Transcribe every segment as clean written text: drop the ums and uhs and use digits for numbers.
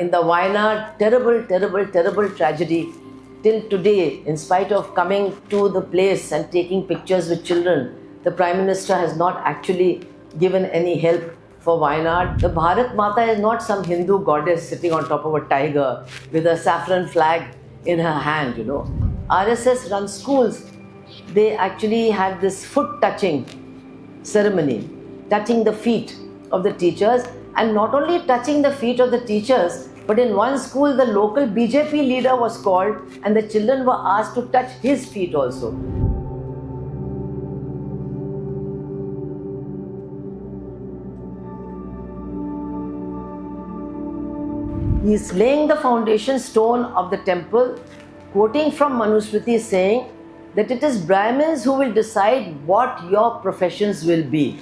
in the Wayanad terrible tragedy. Till today, in spite of coming to the place and taking pictures with children, the Prime Minister has not actually given any help for Wayanad. The Bharat Mata is not some Hindu goddess sitting on top of a tiger with a saffron flag in her hand, you know. RSS run schools. They actually had this foot touching ceremony, touching the feet of the teachers, and not only touching the feet of the teachers, but in one school the local BJP leader was called and the children were asked to touch his feet also. He is laying the foundation stone of the temple, quoting from Manusmriti saying that it is Brahmins who will decide what your professions will be.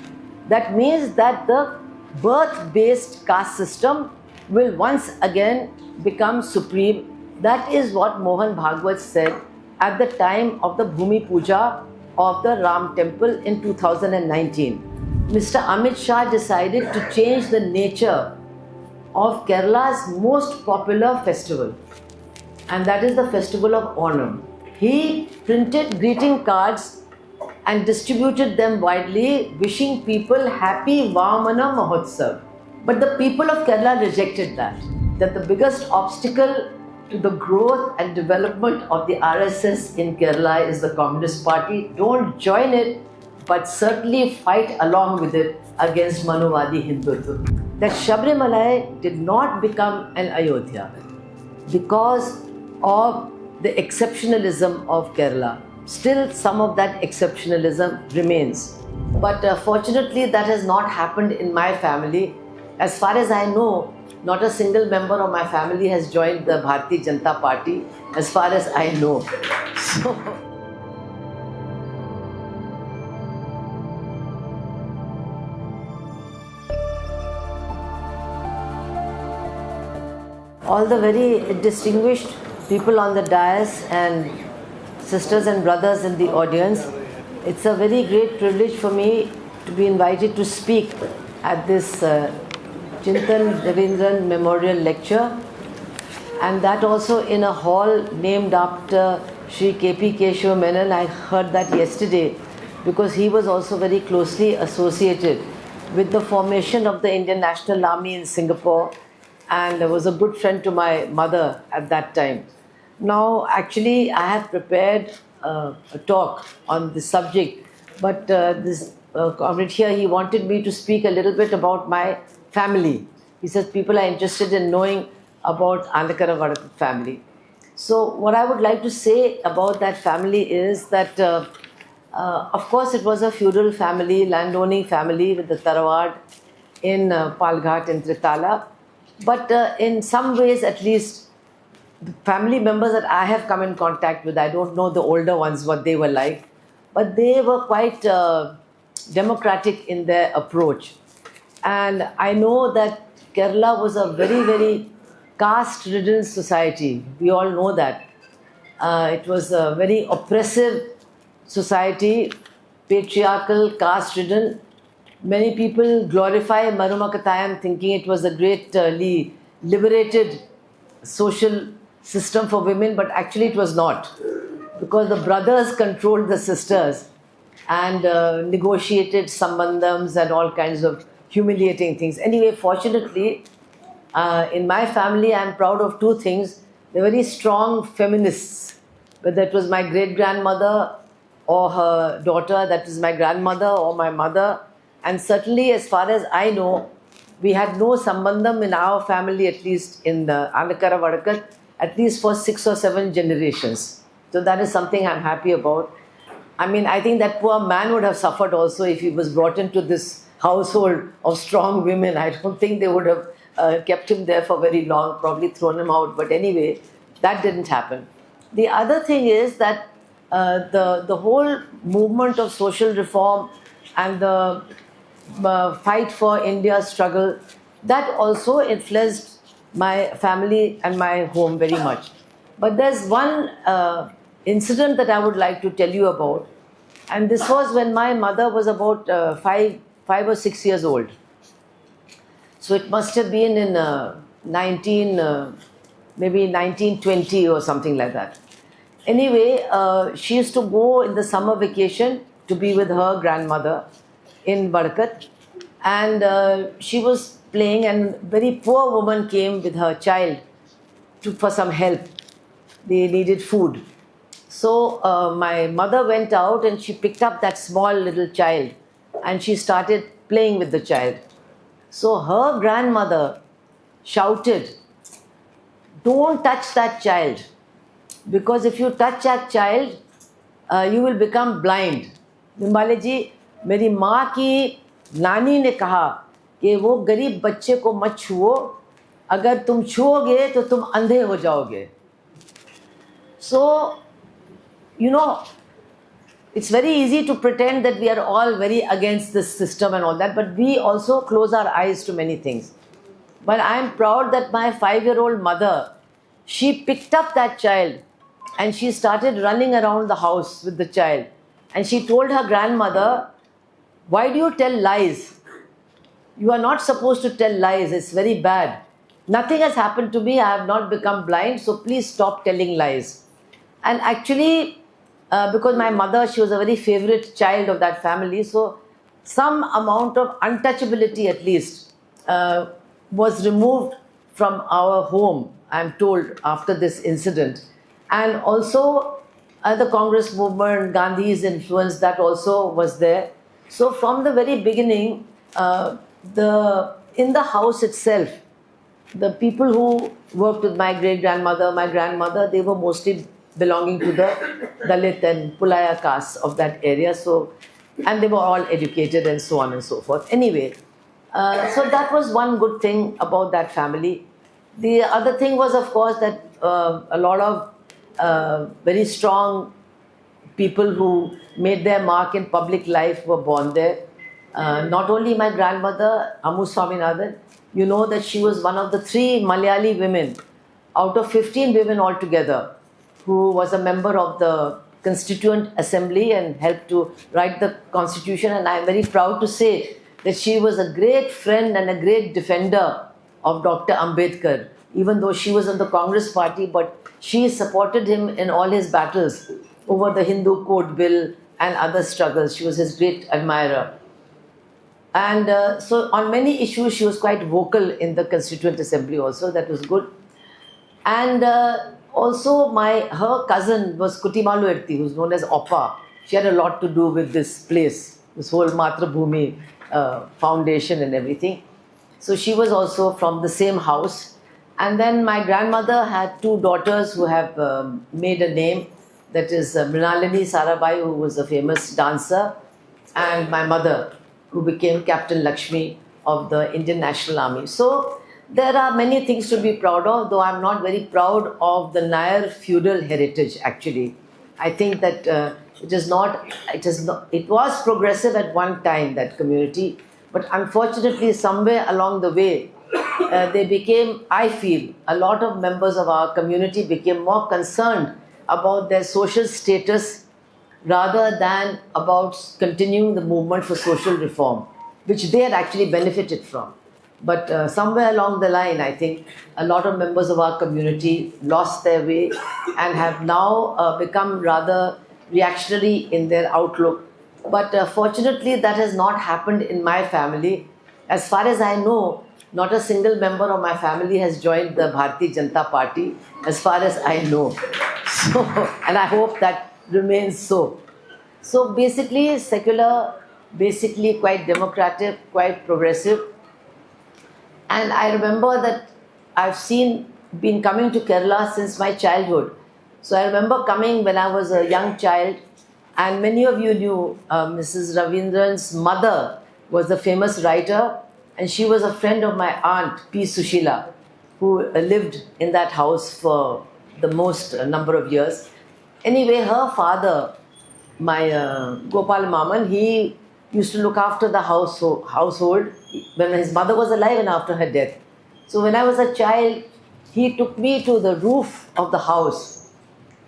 That means that the birth-based caste system will once again become supreme. That is what Mohan Bhagwat said at the time of the Bhumi Puja of the Ram temple in 2019. Mr. Amit Shah decided to change the nature of Kerala's most popular festival, and that is the festival of Onam. He printed greeting cards and distributed them widely, wishing people happy Vamana Mahotsav. But the people of Kerala rejected that the biggest obstacle to the growth and development of the RSS in Kerala is the Communist Party. Don't join it, but certainly fight along with it against Manuvadi Hindutva. That Sabrimala did not become an Ayodhya because of the exceptionalism of Kerala. Still, some of that exceptionalism remains. But fortunately, that has not happened in my family. As far as I know, not a single member of my family has joined the Bharatiya Janata Party, as far as I know. So, all the very distinguished people on the dais and sisters and brothers in the audience, it's a very great privilege for me to be invited to speak at this Chintha Ravindran Memorial Lecture, and that also in a hall named after Sri K.P. Keshav Menon. I heard that yesterday because he was also very closely associated with the formation of the Indian National Army in Singapore, and was a good friend to my mother at that time. Now, actually, I have prepared a talk on this subject, but this comrade here, he wanted me to speak a little bit about my family. He says people are interested in knowing about Andakara Vadakat family. So, what I would like to say about that family is that, of course, it was a feudal family, landowning family with the Tarawad in Palghat in Tritala. But in some ways, at least, the family members that I have come in contact with, I don't know the older ones, what they were like, but they were quite democratic in their approach. And I know that Kerala was a very caste-ridden society. We all know that. It was a very oppressive society, patriarchal, caste-ridden. Many people glorify Marumakatayam, thinking it was a greatly liberated social system for women, but actually it was not, because the brothers controlled the sisters and negotiated sambandhams and all kinds of humiliating things. Anyway, fortunately, in my family, I am proud of two things. They're very strong feminists, whether it was my great-grandmother or her daughter, that is my grandmother, or my mother. And certainly, as far as I know, we had no sambandham in our family, at least in the Andakara Vadakat, at least for 6 or 7 generations. So that is something I'm happy about. I mean, I think that poor man would have suffered also if he was brought into this household of strong women. I don't think they would have kept him there for very long, probably thrown him out. But anyway, that didn't happen. The other thing is that the whole movement of social reform and the fight for India's struggle, that also influenced my family and my home very much. But there's one incident that I would like to tell you about, and this was when my mother was about 5 or 6 years old. So it must have been in maybe 1920 or something like that. Anyway, she used to go in the summer vacation to be with her grandmother in Barkat, and she was playing, and very poor woman came with her child for some help. They needed food. So my mother went out and she picked up that small little child and she started playing with the child. So her grandmother shouted, "Don't touch that child, because if you touch that child, you will become blind." निम्बाले जी, मेरी माँ की नानी ने कहा कि वो गरीब बच्चे को मत छुओ, अगर तुम छुओगे तो तुम अंधे हो जाओगे. So, you know, it's very easy to pretend that we are all very against this system and all that, but we also close our eyes to many things. But I am proud that my 5-year-old mother, she picked up that child and she started running around the house with the child. And she told her grandmother, "Why do you tell lies? You are not supposed to tell lies. It's very bad. Nothing has happened to me. I have not become blind. So please stop telling lies." And actually, because my mother, she was a very favorite child of that family, so some amount of untouchability at least was removed from our home, I'm told, after this incident. And also the Congress movement, Gandhi's influence, that also was there. So from the very beginning, in the house itself, the people who worked with my great-grandmother, my grandmother, they were mostly belonging to the Dalit and Pulaya castes of that area. So, and they were all educated and so on and so forth. Anyway, so that was one good thing about that family. The other thing was, of course, that a lot of very strong people who made their mark in public life were born there. Not only my grandmother, Amu Swaminathan, you know that she was one of the 3 Malayali women out of 15 women altogether who was a member of the Constituent Assembly and helped to write the Constitution. And I am very proud to say that she was a great friend and a great defender of Dr. Ambedkar, even though she was in the Congress party, but she supported him in all his battles over the Hindu Code Bill and other struggles. She was his great admirer. And so on many issues, she was quite vocal in the Constituent Assembly also. That was good. And also her cousin was Kutimalu Erti, who's known as Oppa. She had a lot to do with this place, this whole Matrabhumi foundation and everything. So she was also from the same house. And then my grandmother had 2 daughters who have made a name. That is Mrinalini Sarabhai, who was a famous dancer, and my mother, who became Captain Lakshmi of the Indian National Army. So there are many things to be proud of, though I'm not very proud of the Nair feudal heritage, actually. I think that it was progressive at one time, that community, but unfortunately somewhere along the way, they became, I feel, a lot of members of our community became more concerned about their social status rather than about continuing the movement for social reform, which they had actually benefited from. But somewhere along the line, I think a lot of members of our community lost their way and have now become rather reactionary in their outlook. But fortunately, that has not happened in my family. As far as I know, not a single member of my family has joined the Bharatiya Janata Party, as far as I know. So, and I hope that remains so. So basically secular, basically quite democratic, quite progressive. And I remember that I've been coming to Kerala since my childhood. So I remember coming when I was a young child, and many of you knew Mrs. Raveendran's mother was a famous writer, and she was a friend of my aunt, P. Sushila, who lived in that house for the most number of years. Anyway, her father, my Gopal Maman, he used to look after the household when his mother was alive and after her death. So when I was a child, he took me to the roof of the house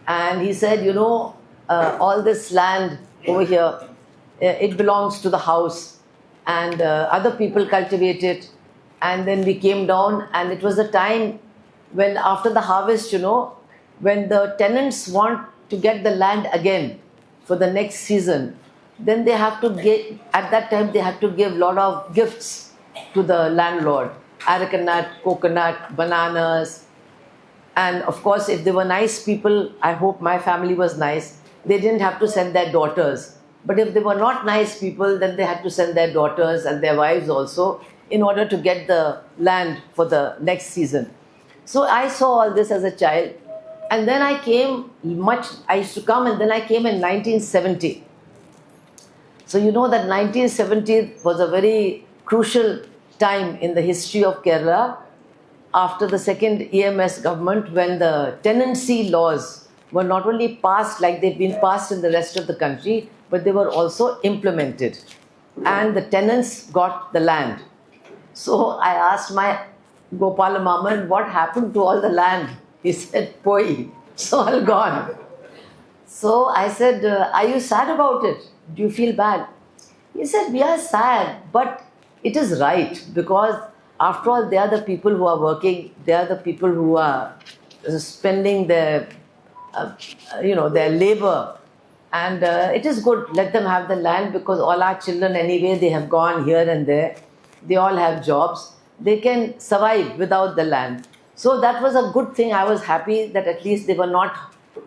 and he said, all this land over here, it belongs to the house and other people cultivate it. and then we came down, and it was the time when after the harvest, when the tenants want to get the land again for the next season, then they have to get, at that time they have to give a lot of gifts to the landlord, arecanut, coconut, bananas. And of course, if they were nice people, I hope my family was nice, they didn't have to send their daughters. But if they were not nice people, then they had to send their daughters and their wives also in order to get the land for the next season. So I saw all this as a child. And then I used to come, and then I came in 1970. So you know that 1970 was a very crucial time in the history of Kerala after the second EMS government, when the tenancy laws were not only passed like they've been passed in the rest of the country, but they were also implemented. And the tenants got the land. So I asked my Gopala Maman, what happened to all the land? He said, Poi, it's all gone. So I said, are you sad about it? Do you feel bad? He said, we are sad, but it is right, because after all, they are the people who are working, they are the people who are spending their, their labor. And it is good, let them have the land, because all our children anyway, they have gone here and there. They all have jobs. They can survive without the land. So that was a good thing. I was happy that at least they were not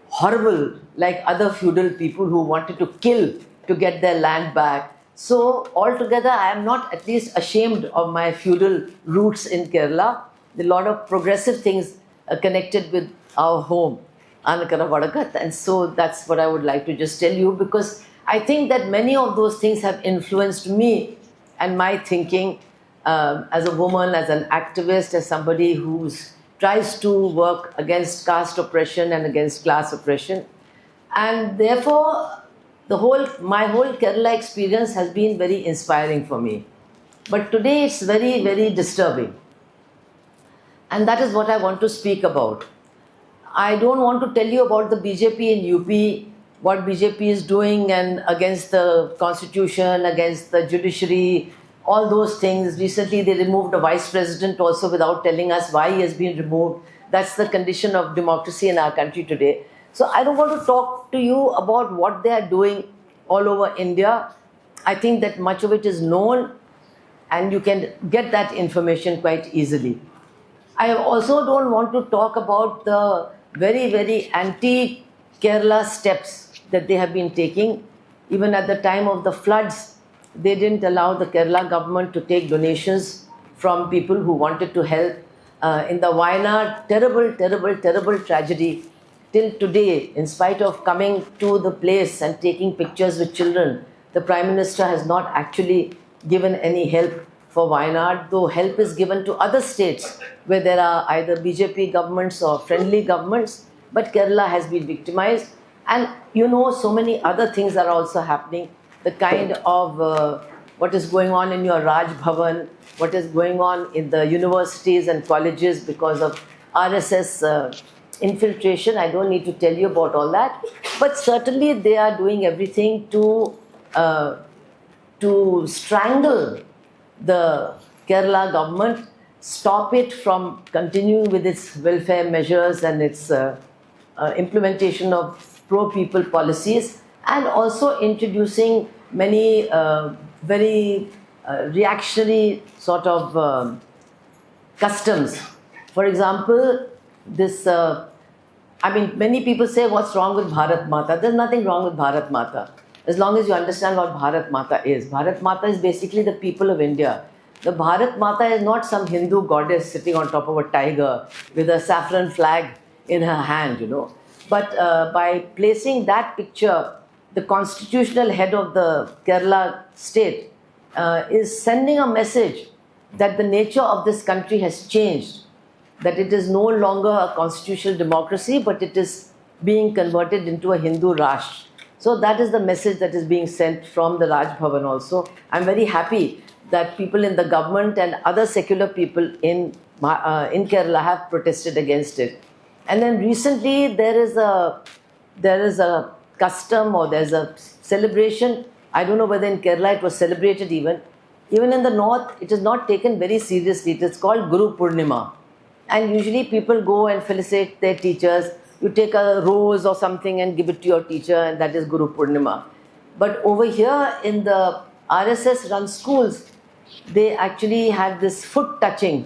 horrible like other feudal people who wanted to kill to get their land back. So altogether, I am not at least ashamed of my feudal roots in Kerala. There are a lot of progressive things connected with our home, Anakara Vadakat. And so that's what I would like to just tell you, because I think that many of those things have influenced me and my thinking as a woman, as an activist, as somebody who tries to work against caste oppression and against class oppression. And therefore, my whole Kerala experience has been very inspiring for me. But today it's very, very disturbing. And that is what I want to speak about. I don't want to tell you about the BJP in UP, what BJP is doing and against the constitution, against the judiciary, all those things. Recently they removed a vice president also without telling us why he has been removed. That's the condition of democracy in our country today. So I don't want to talk to you about what they are doing all over India. I think that much of it is known and you can get that information quite easily. I also don't want to talk about the very, very anti-Kerala steps that they have been taking. Even at the time of the floods, they didn't allow the Kerala government to take donations from people who wanted to help. In the Wayanad, terrible, terrible, terrible tragedy. Till today, in spite of coming to the place and taking pictures with children, the Prime Minister has not actually given any help for Wayanad, though help is given to other states where there are either BJP governments or friendly governments, but Kerala has been victimized. And so many other things are also happening. The kind of what is going on in your Raj Bhavan, what is going on in the universities and colleges because of RSS infiltration. I don't need to tell you about all that. But certainly they are doing everything to strangle the Kerala government, stop it from continuing with its welfare measures and its implementation of pro-people policies, and also introducing many very reactionary sort of customs. For example, many people say, what's wrong with Bharat Mata? There's nothing wrong with Bharat Mata, as long as you understand what Bharat Mata is. Bharat Mata is basically the people of India. The Bharat Mata is not some Hindu goddess sitting on top of a tiger with a saffron flag in her hand, But by placing that picture, the constitutional head of the Kerala state is sending a message that the nature of this country has changed, that it is no longer a constitutional democracy, but it is being converted into a Hindu Rashtra. So that is the message that is being sent from the Raj Bhavan also. I'm very happy that people in the government and other secular people in Kerala have protested against it. And then recently there is a custom, or there's a celebration. I don't know whether in Kerala it was celebrated even, Even in the north, it is not taken very seriously. It is called Guru Purnima. And usually people go and felicitate their teachers. You take a rose or something and give it to your teacher, and that is Guru Purnima. But over here in the RSS run schools, they actually had this foot touching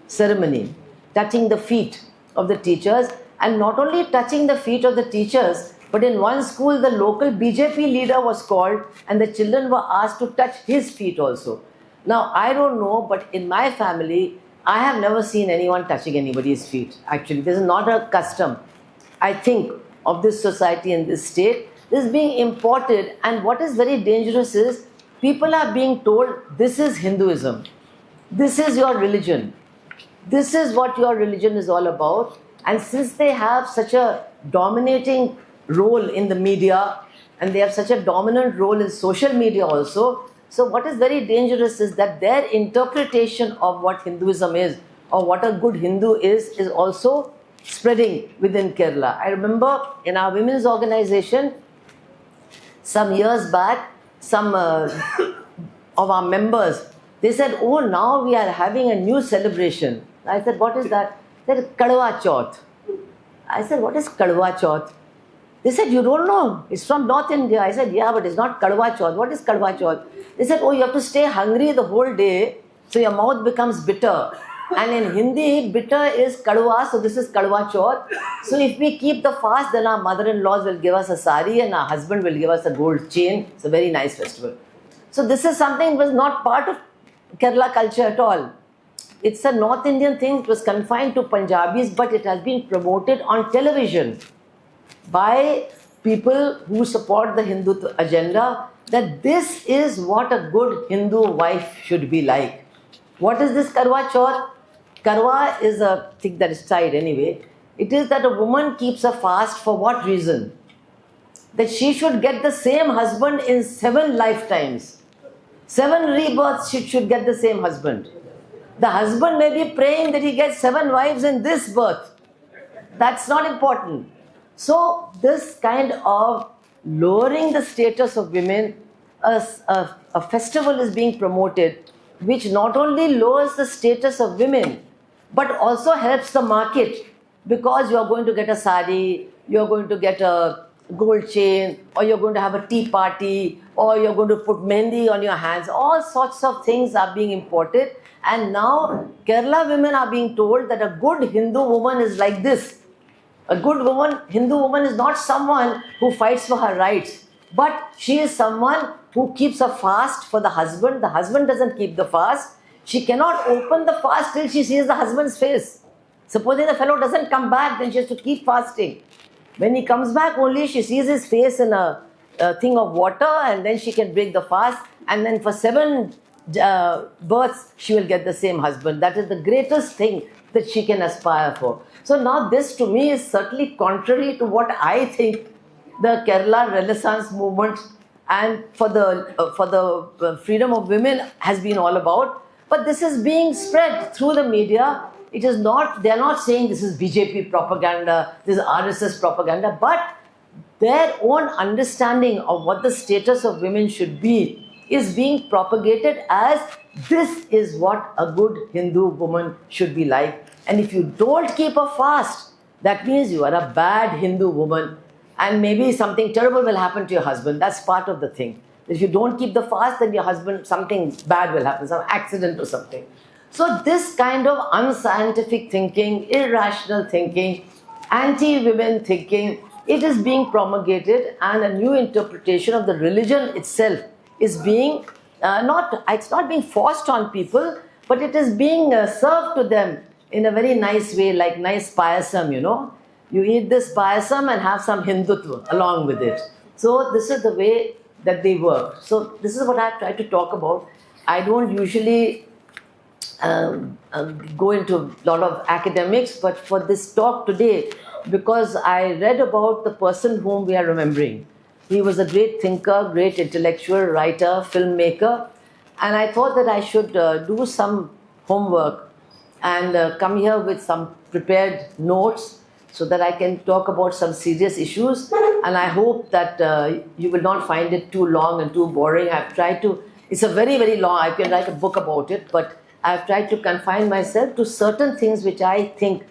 ceremony, touching the feet of the teachers, and not only touching the feet of the teachers, but in one school the local BJP leader was called and the children were asked to touch his feet also. Now I don't know, but in my family I have never seen anyone touching anybody's feet. Actually, this is not a custom, I think, of this society and this state. This is being imported, and what is very dangerous is people are being told this is Hinduism, this is your religion, this is what your religion is all about. And since they have such a dominating role in the media and they have such a dominant role in social media also, so what is very dangerous is that their interpretation of what Hinduism is or what a good Hindu is also spreading within Kerala. I remember in our women's organization, some years back, some of our members, they said, oh, now we are having a new celebration. I said, what is that? They said, Kadwa Chauth. I said, what is Kadwa Chauth? They said, you don't know? It's from North India. I said, yeah, but it's not Kadwa Chauth. What is Kadwa Chauth? They said, oh, you have to stay hungry the whole day, so your mouth becomes bitter. And in Hindi, bitter is Kadwa, so this is Kadwa Chauth. So if we keep the fast, then our mother-in-laws will give us a sari and our husband will give us a gold chain. It's a very nice festival. So this is something that was not part of Kerala culture at all. It's a North Indian thing. It was confined to Punjabis, but it has been promoted on television by people who support the Hindutva agenda, that this is what a good Hindu wife should be like. What is this Karwa Chauth? Karwa is a thing that is tied anyway. It is that a woman keeps a fast for what reason? That she should get the same husband in 7 lifetimes. 7 rebirths she should get the same husband. The husband may be praying that he gets 7 wives in this birth. That's not important. So this kind of lowering the status of women, a festival is being promoted which not only lowers the status of women but also helps the market, because you are going to get a sari, you are going to get a gold chain, or you're going to have a tea party, or you're going to put mehndi on your hands. All sorts of things are being imported, and now Kerala women are being told that a good Hindu woman is like this. A good woman, Hindu woman, is not someone who fights for her rights, but she is someone who keeps a fast for the husband. The husband doesn't keep the fast. She cannot open the fast till she sees the husband's face. Supposing the fellow doesn't come back, then she has to keep fasting. When he comes back, only she sees his face in a thing of water, and then she can break the fast. And then for 7 births, she will get the same husband. That is the greatest thing that she can aspire for. So now this to me is certainly contrary to what I think the Kerala Renaissance movement and for the freedom of women has been all about. But this is being spread through the media. It is not, they are not saying this is BJP propaganda, this is RSS propaganda, but their own understanding of what the status of women should be is being propagated as this is what a good Hindu woman should be like. And if you don't keep a fast, that means you are a bad Hindu woman, and maybe something terrible will happen to your husband. That's part of the thing. If you don't keep the fast, then your husband, something bad will happen, some accident or something. So this kind of unscientific thinking, irrational thinking, anti-women thinking, it is being promulgated, and a new interpretation of the religion itself is being, it's not being forced on people, but it is being served to them in a very nice way, like nice payasam, you know. You eat this payasam and have some Hindutva along with it. So this is the way that they work. So this is what I try to talk about. I don't usually go into a lot of academics, but for this talk today, because I read about the person whom we are remembering. He was a great thinker, great intellectual, writer, filmmaker, and I thought that I should do some homework and come here with some prepared notes so that I can talk about some serious issues. And I hope that you will not find it too long and too boring. I've tried to It's a very, very long, I can write a book about it, but I've tried to confine myself to certain things which I think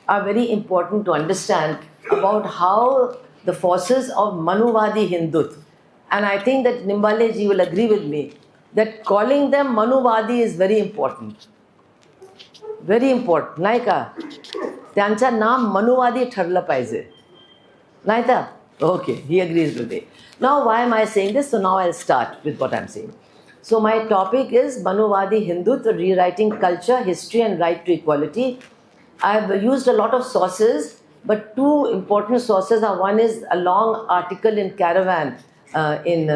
are very important to understand about how the forces of Manuvadi Hindutva, and I think that Nimbale ji will agree with me, that calling them Manuvadi is very important. Very important. नाही का? त्यांचं नाम मनुवादी ठरलं पाहिजे. नाही का? Okay, he agrees with me. Now, why am I saying this? So now I'll start with what I'm saying. So my topic is Manuvadi Hindutva, rewriting culture, history and right to equality. I've used a lot of sources, but two important sources are, one is a long article in Caravan in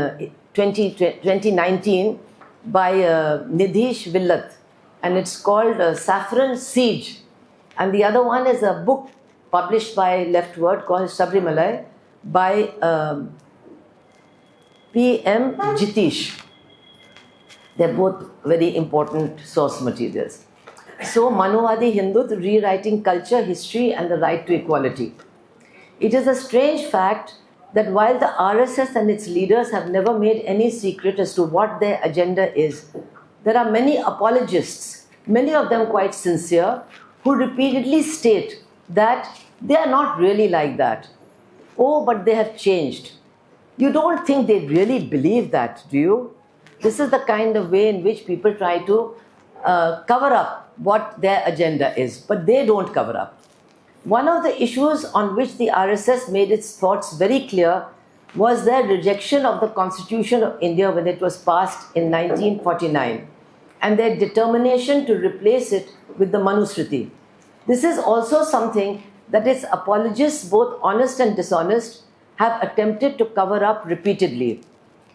2019 by Nidhish Villat, and it's called Saffron Siege. And the other one is a book published by Leftward called Sabrimala by P.M. Jitish. They're both very important source materials. So, Manuvadi Hindutva, rewriting culture, history and the right to equality. It is a strange fact that while the RSS and its leaders have never made any secret as to what their agenda is, there are many apologists, many of them quite sincere, who repeatedly state that they are not really like that. Oh, but they have changed. You don't think they really believe that, do you? This is the kind of way in which people try to cover up what their agenda is, but they don't cover up. One of the issues on which the RSS made its thoughts very clear was their rejection of the Constitution of India when it was passed in 1949, and their determination to replace it with the Manusmriti. This is also something that its apologists, both honest and dishonest, have attempted to cover up repeatedly.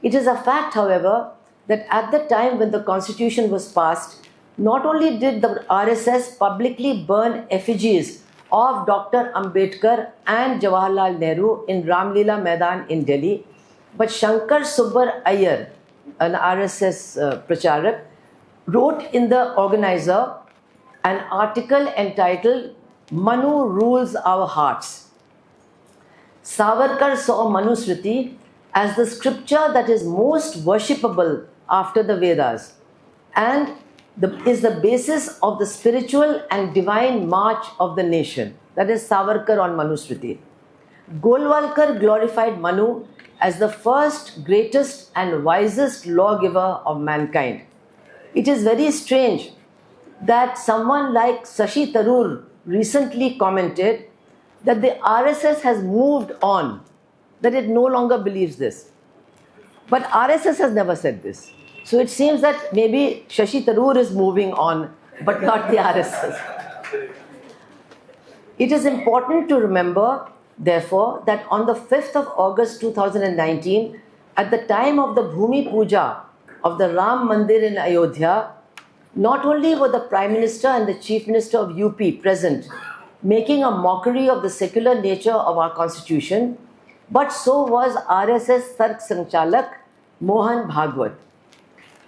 It is a fact, however, that at the time when the Constitution was passed, not only did the RSS publicly burn effigies of Dr. Ambedkar and Jawaharlal Nehru in Ramlila Maidan in Delhi, but Shankar Subbar Iyer, an RSS pracharak, wrote in the Organizer an article entitled Manu Rules Our Hearts. Savarkar saw Manusmriti as the scripture that is most worshipable after the Vedas and is the basis of the spiritual and divine march of the nation. That is Savarkar on Manusmriti. Golwalkar glorified Manu as the first, greatest and wisest lawgiver of mankind. It is very strange that someone like Shashi Tharoor recently commented that the RSS has moved on, that it no longer believes this. But RSS has never said this. So it seems that maybe Shashi Tharoor is moving on, but not the RSS. It is important to remember, therefore, that on the 5th of August 2019, at the time of the Bhumi Puja of the Ram Mandir in Ayodhya, not only were the Prime Minister and the Chief Minister of UP present, making a mockery of the secular nature of our constitution, but so was RSS Sark Sanchalak Mohan Bhagwat.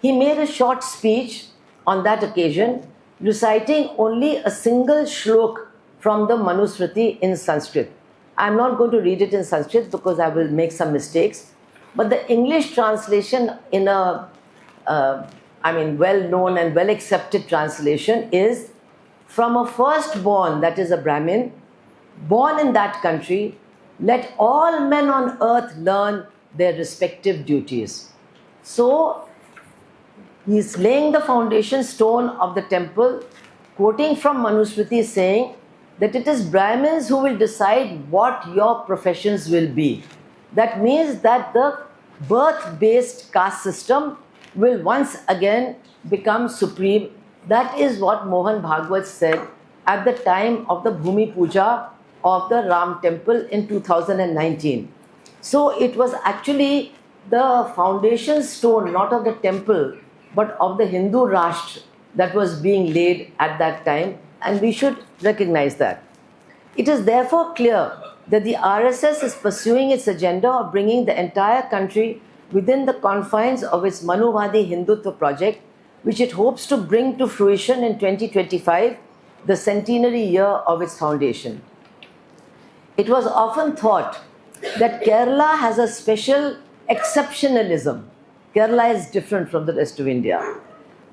He made a short speech on that occasion, reciting only a single shlok from the Manusmriti in Sanskrit. I'm not going to read it in Sanskrit because I will make some mistakes, but the English translation in a well-known and well-accepted translation is, from a firstborn, that is a Brahmin, born in that country, let all men on earth learn their respective duties. So, he is laying the foundation stone of the temple, quoting from Manusmriti saying that it is Brahmins who will decide what your professions will be. That means that the birth-based caste system will once again become supreme. That is what Mohan Bhagwat said at the time of the Bhumi Puja of the Ram temple in 2019. So it was actually the foundation stone, not of the temple, but of the Hindu Rashtra that was being laid at that time, and we should recognize that. It is therefore clear that the RSS is pursuing its agenda of bringing the entire country within the confines of its Manuvadi Hindutva project, which it hopes to bring to fruition in 2025, the centenary year of its foundation. It was often thought that Kerala has a special exceptionalism Kerala is different from the rest of India,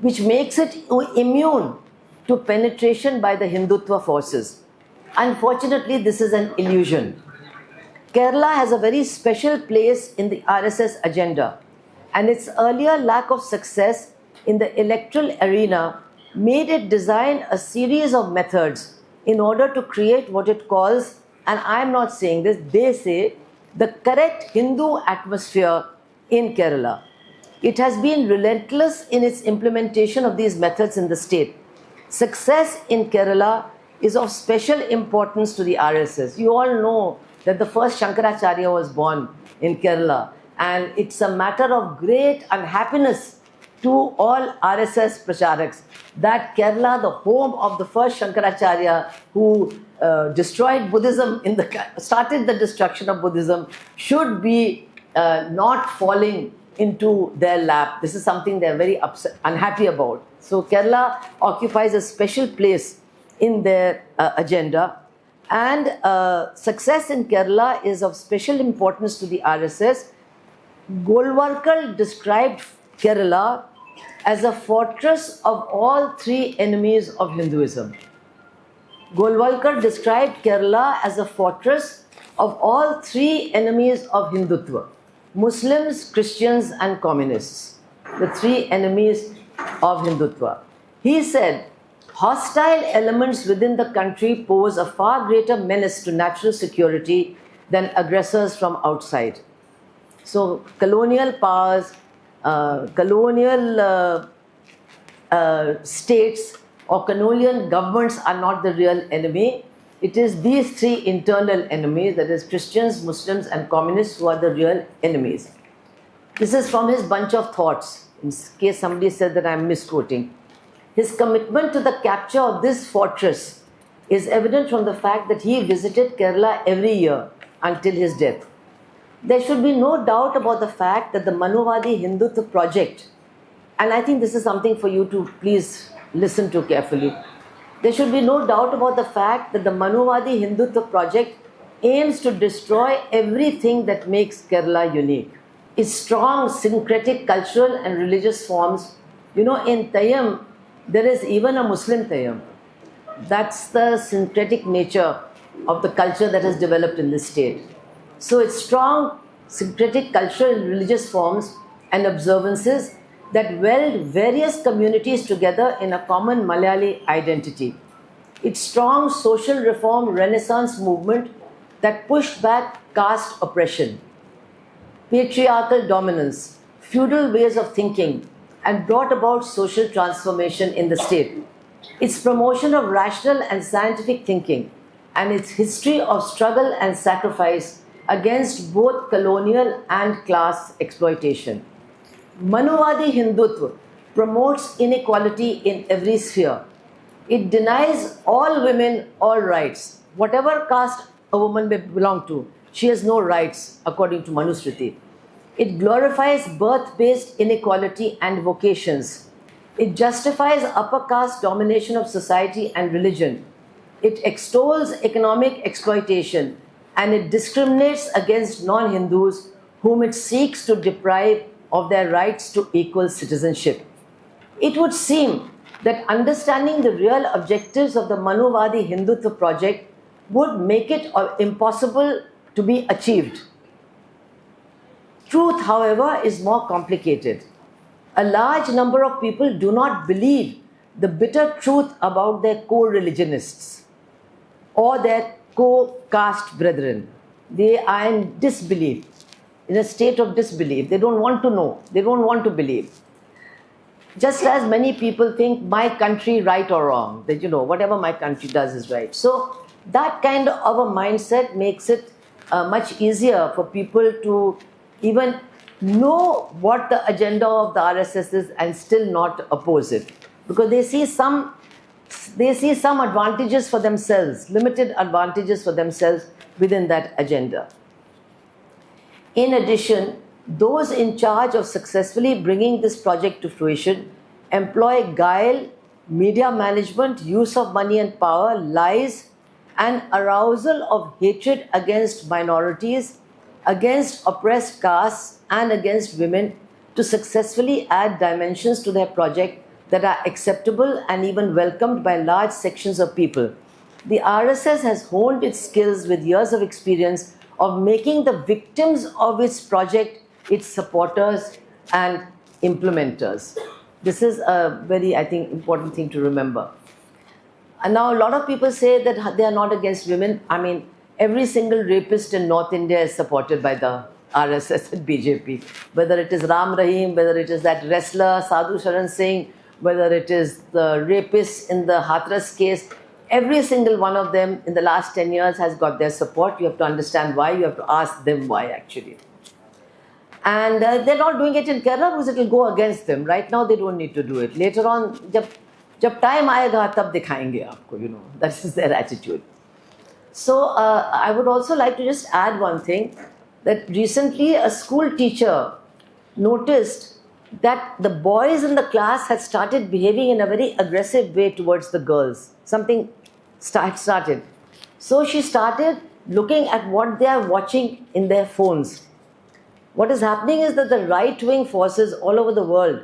which makes it immune to penetration by the Hindutva forces. Unfortunately, this is an illusion. Kerala has a very special place in the RSS agenda, and its earlier lack of success in the electoral arena made it design a series of methods in order to create what it calls, and I'm not saying this, they say, the correct Hindu atmosphere in Kerala. It has been relentless in its implementation of these methods in the state. Success in Kerala is of special importance to the RSS. You all know that the first Shankaracharya was born in Kerala, and it's a matter of great unhappiness to all RSS pracharaks that Kerala, the home of the first Shankaracharya who destroyed Buddhism, started the destruction of Buddhism, should be not falling into their lap. This is something they're very unhappy about. So Kerala occupies a special place in their agenda, and success in Kerala is of special importance to the RSS. Golwalkar described Kerala as a fortress of all three enemies of Hinduism. Golwalkar described Kerala as a fortress of all three enemies of Hindutva: Muslims, Christians, and communists, the three enemies of Hindutva. He said, hostile elements within the country pose a far greater menace to national security than aggressors from outside. So colonial powers, colonial states or colonial governments are not the real enemy. It is these three internal enemies, that is Christians, Muslims, and communists, who are the real enemies. This is from his bunch of thoughts, in case somebody said that I am misquoting. His commitment to the capture of this fortress is evident from the fact that he visited Kerala every year until his death. There should be no doubt about the fact that the Manuvadi Hindutva project, and I think this is something for you to please listen to carefully. There should be no doubt about the fact that the Manuvadi Hindutva project aims to destroy everything that makes Kerala unique. Its strong syncretic cultural and religious forms. You know, in Tayyam, there is even a Muslim Tayyam. That's the syncretic nature of the culture that has developed in this state. So its strong syncretic cultural and religious forms and observances that weld various communities together in a common Malayali identity. Its strong social reform Renaissance movement that pushed back caste oppression, patriarchal dominance, feudal ways of thinking, and brought about social transformation in the state. Its promotion of rational and scientific thinking, and its history of struggle and sacrifice against both colonial and class exploitation. Manuvadi Hindutva promotes inequality in every sphere. It denies all women all rights. Whatever caste a woman may belong to, she has no rights according to Manusmriti. It glorifies birth-based inequality and vocations. It justifies upper caste domination of society and religion. It extols economic exploitation, and it discriminates against non-Hindus whom it seeks to deprive of their rights to equal citizenship. It would seem that understanding the real objectives of the Manuvadi Hindutva project would make it impossible to be achieved. Truth, however, is more complicated. A large number of people do not believe the bitter truth about their co-religionists or their co-caste brethren. They are in disbelief, in a state of disbelief. They don't want to know. They don't want to believe. Just as many people think my country right or wrong, that whatever my country does is right. So that kind of a mindset makes it much easier for people to even know what the agenda of the RSS is and still not oppose it, because they see some advantages for themselves, limited advantages for themselves within that agenda. In addition, those in charge of successfully bringing this project to fruition employ guile, media management, use of money and power, lies, and arousal of hatred against minorities, against oppressed castes, and against women to successfully add dimensions to their project that are acceptable and even welcomed by large sections of people. The RSS has honed its skills with years of experience of making the victims of its project its supporters and implementers. This is a very, I think, important thing to remember. And now a lot of people say that they are not against women. I mean, every single rapist in North India is supported by the RSS and BJP. Whether it is Ram Rahim, whether it is that wrestler Sadhu Sharan Singh, whether it is the rapist in the Hathras case, every single one of them in the last 10 years has got their support. You have to understand why. You have to ask them why, actually. And they're not doing it in Kerala because it will go against them. Right now, they don't need to do it. Later on, jab time aayega, tab dikhayenge aapko, you know. That is their attitude. So I would also like to just add one thing, that recently a school teacher noticed that the boys in the class had started behaving in a very aggressive way towards the girls. Something started. So she started looking at what they are watching in their phones. What is happening is that the right-wing forces all over the world,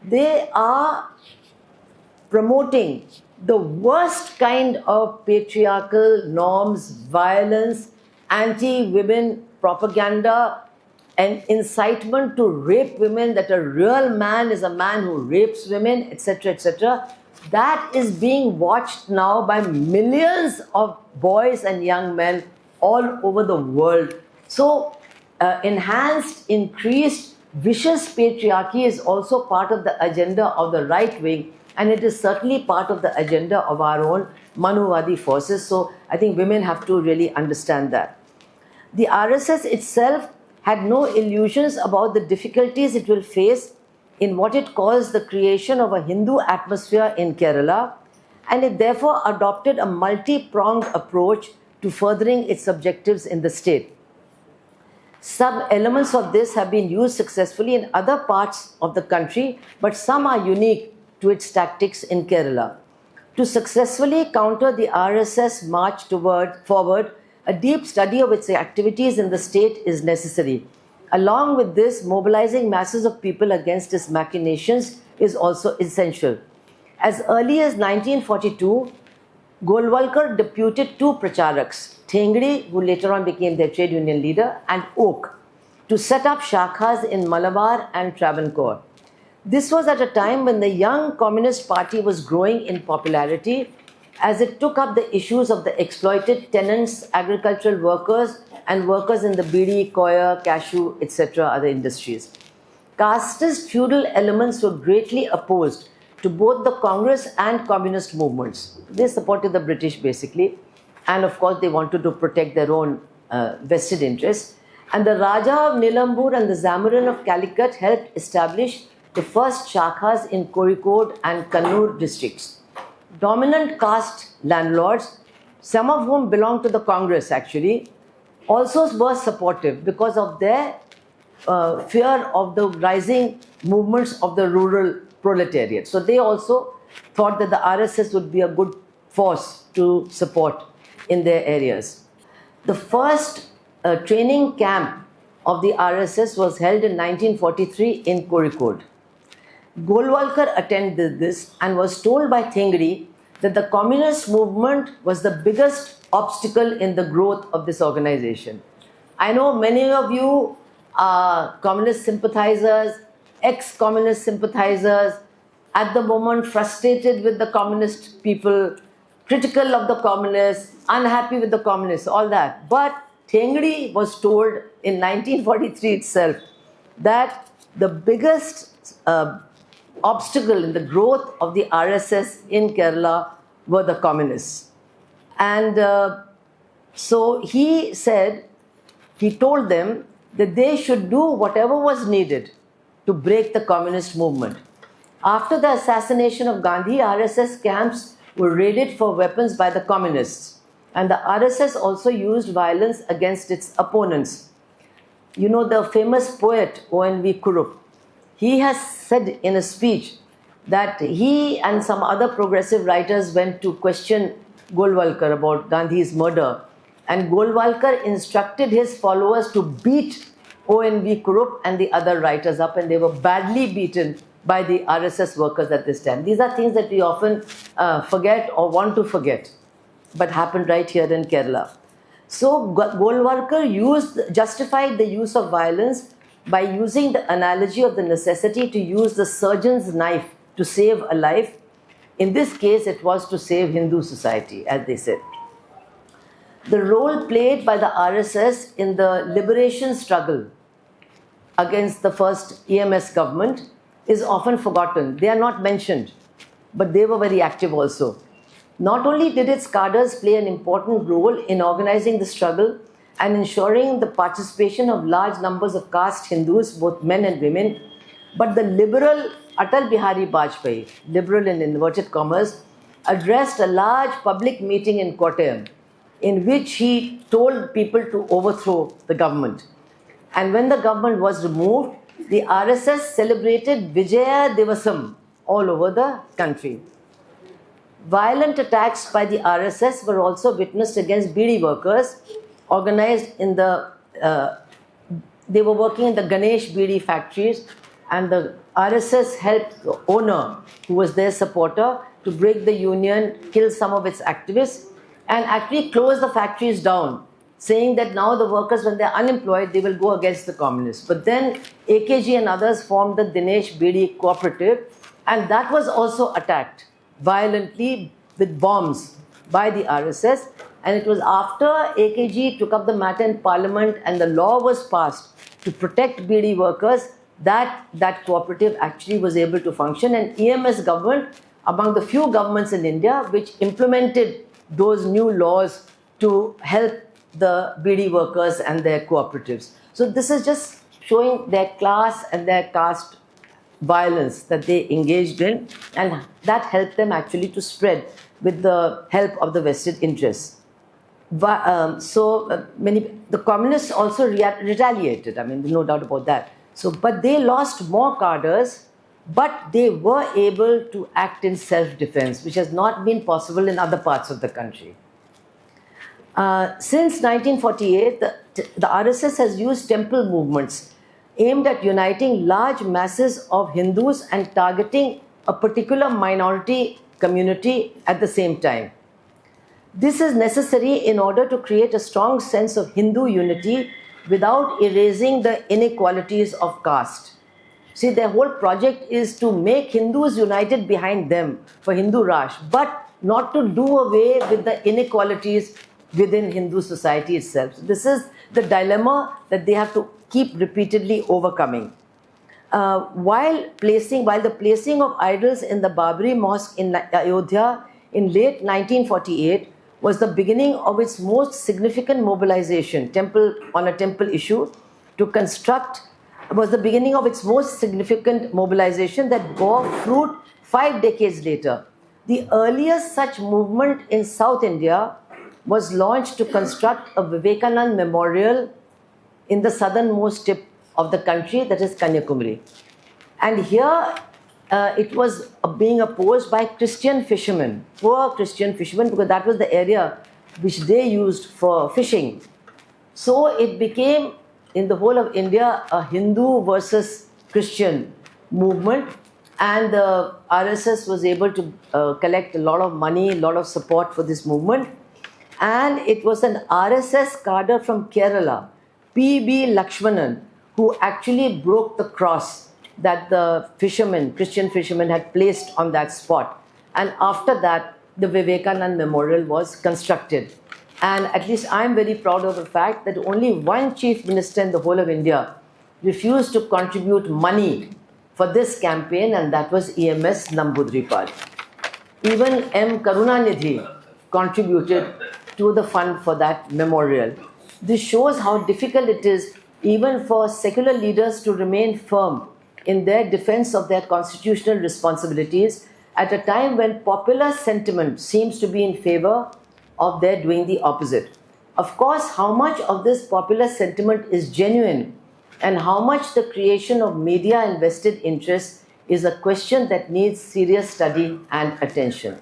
they are promoting the worst kind of patriarchal norms, violence, anti-women propaganda, and incitement to rape women, that a real man is a man who rapes women, etc., etc. That is being watched now by millions of boys and young men all over the world. So, enhanced, increased, vicious patriarchy is also part of the agenda of the right wing, and it is certainly part of the agenda of our own Manuvadi forces. So I think women have to really understand that. The RSS itself had no illusions about the difficulties it will face in what it calls the creation of a Hindu atmosphere in Kerala, and it therefore adopted a multi-pronged approach to furthering its objectives in the state. Some elements of this have been used successfully in other parts of the country, but some are unique to its tactics in Kerala. To successfully counter the RSS march forward, a deep study of its activities in the state is necessary. Along with this, mobilizing masses of people against its machinations is also essential. As early as 1942, Golwalkar deputed two pracharaks, Thengdi, who later on became their trade union leader, and Oak, to set up shakhas in Malabar and Travancore. This was at a time when the young Communist Party was growing in popularity, as it took up the issues of the exploited tenants, agricultural workers, and workers in the bidi, coir, cashew, etc. other industries. Casteist feudal elements were greatly opposed to both the Congress and communist movements. They supported the British basically, and of course they wanted to protect their own vested interests. And the Raja of Nilambur and the Zamorin of Calicut helped establish the first shakhas in Kozhikode and Kannur districts. Dominant caste landlords, some of whom belonged to the Congress actually, also were supportive because of their fear of the rising movements of the rural proletariat. So they also thought that the RSS would be a good force to support in their areas. The first training camp of the RSS was held in 1943 in Kozhikode. Golwalkar attended this and was told by Thengdi that the communist movement was the biggest obstacle in the growth of this organization. I know many of you are communist sympathizers, ex-communist sympathizers, at the moment frustrated with the communist people, critical of the communists, unhappy with the communists, all that. But Thengdi was told in 1943 itself that the biggest obstacle in the growth of the RSS in Kerala were the communists. And so he told them that they should do whatever was needed to break the communist movement. After the assassination of Gandhi, RSS camps were raided for weapons by the communists. And the RSS also used violence against its opponents. You know the famous poet O.N.V. Kurup. He has said in a speech that he and some other progressive writers went to question Golwalkar about Gandhi's murder. And Golwalkar instructed his followers to beat ONV Kurup and the other writers up, and they were badly beaten by the RSS workers at this time. These are things that we often forget or want to forget, but happened right here in Kerala. So Golwalkar justified the use of violence by using the analogy of the necessity to use the surgeon's knife to save a life. In this case, it was to save Hindu society, as they said. The role played by the RSS in the liberation struggle against the first EMS government is often forgotten. They are not mentioned, but they were very active also. Not only did its cadres play an important role in organizing the struggle and ensuring the participation of large numbers of caste Hindus, both men and women, but the liberal Atal Bihari Vajpayee, liberal in inverted commas, addressed a large public meeting in Kottayam in which he told people to overthrow the government. And when the government was removed, the RSS celebrated Vijaya Divasam all over the country. Violent attacks by the RSS were also witnessed against BD workers organized in the, they were working in the Ganesh BD factories, and the RSS helped the owner, who was their supporter, to break the union, kill some of its activists, and actually close the factories down, saying that now the workers, when they're unemployed, they will go against the communists. But then AKG and others formed the Dinesh BD cooperative, and that was also attacked violently with bombs by the RSS. And it was after AKG took up the matter in parliament and the law was passed to protect BD workers that that cooperative actually was able to function. And EMS government, among the few governments in India which implemented those new laws to help the BD workers and their cooperatives. So this is just showing their class and their caste violence that they engaged in, and that helped them actually to spread with the help of the vested interests. The communists also retaliated. I mean, no doubt about that. So, but they lost more cadres, but they were able to act in self-defense, which has not been possible in other parts of the country. Since 1948, the RSS has used temple movements aimed at uniting large masses of Hindus and targeting a particular minority community at the same time. This is necessary in order to create a strong sense of Hindu unity without erasing the inequalities of caste. See, their whole project is to make Hindus united behind them for Hindu Raj, but not to do away with the inequalities within Hindu society itself. So this is the dilemma that they have to keep repeatedly overcoming. While the placing of idols in the Babri Mosque in Ayodhya in late 1948 was the beginning of its most significant mobilization, on a temple issue, to construct, was the beginning of its most significant mobilization that bore fruit 5 decades later. The earliest such movement in South India was launched to construct a Vivekanand memorial in the southernmost tip of the country, that is Kanyakumari. And here it was being opposed by Christian fishermen, poor Christian fishermen, because that was the area which they used for fishing. So it became, in the whole of India, a Hindu versus Christian movement, and the RSS was able to collect a lot of money, a lot of support for this movement. And it was an RSS cadre from Kerala, P.B. Lakshmanan, who actually broke the cross that the fishermen, Christian fishermen, had placed on that spot. And after that, the Vivekanand Memorial was constructed. And at least I'm very proud of the fact that only one chief minister in the whole of India refused to contribute money for this campaign, and that was EMS Nambudripad. Even M. Karunanidhi contributed to the fund for that memorial. This shows how difficult it is even for secular leaders to remain firm in their defense of their constitutional responsibilities at a time when popular sentiment seems to be in favor of their doing the opposite. Of course, how much of this popular sentiment is genuine and how much the creation of media and vested interests is a question that needs serious study and attention.